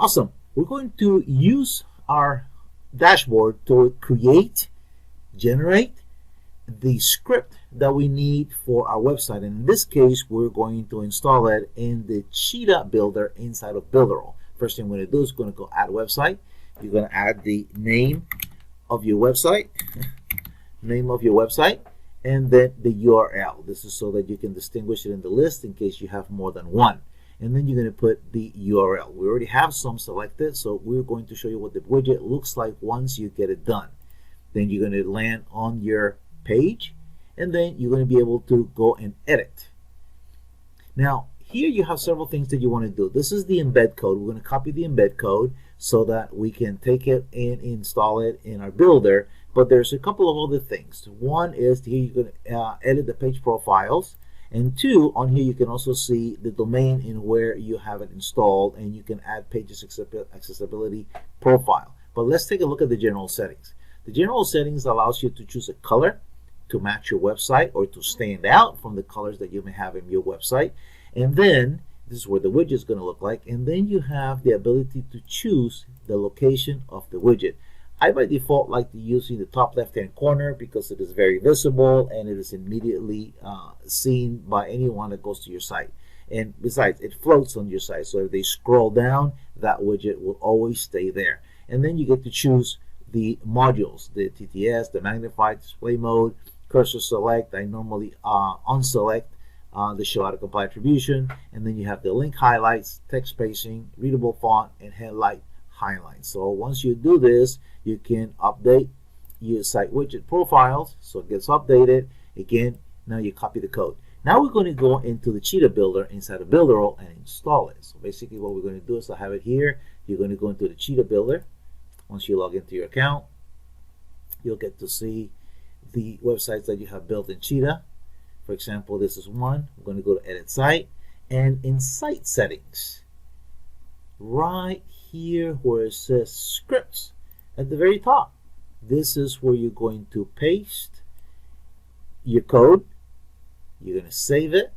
Awesome. We're going to use our dashboard to create, generate the script that we need for our website. And in this case, we're going to install it in the Cheetah builder inside of Builderall. First thing we're going to do is going to go add website. You're going to add the name of your website, and then the URL. This is so that you can distinguish it in the list in case you have more than one. And then you're going to put the URL. We already have some selected, so we're going to show you what the widget looks like once you get it done. Then you're going to land on your page, and then you're going to be able to go and edit. Now, here you have several things that you want to do. This is the embed code. We're going to copy the embed code so that we can take it and install it in our builder. But there's a couple of other things. One is here you're going to edit the page profiles. And two, on here you can also see the domain in where you have it installed, and you can add pages accessibility profile. But let's take a look at the general settings. The general settings allows you to choose a color to match your website or to stand out from the colors that you may have in your website. And then this is where the widget is going to look like. And then you have the ability to choose the location of the widget. I by default like to use in the top left hand corner because it is very visible and it is immediately seen by anyone that goes to your site. And besides, it floats on your site, so if they scroll down, that widget will always stay there. And then you get to choose the modules, the TTS, the magnified display mode, cursor select. I normally unselect the show autocomplete attribution, and then you have the link highlights, text spacing, readable font, and headlight highlights. So once you do this, you can update your site widget profiles, so it gets updated. Again, now you copy the code. Now we're going to go into the Cheetah builder inside of Builderall and install it. So basically what we're going to do is I have it here. You're going to go into the Cheetah builder. Once you log into your account, you'll get to see the websites that you have built in Cheetah. For example, this is one. I'm going to go to edit site, and in site settings, right here where it says scripts at the very top, this is where you're going to paste your code. You're going to save it,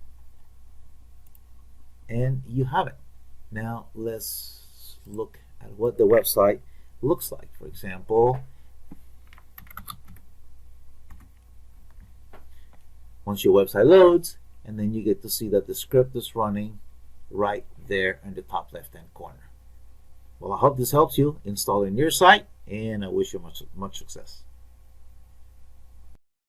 and you have it. Now let's look at what the website looks like. For example, once your website loads, and then you get to see that the script is running right there in the top left hand corner. Well, I hope this helps you install in your site, and I wish you much success.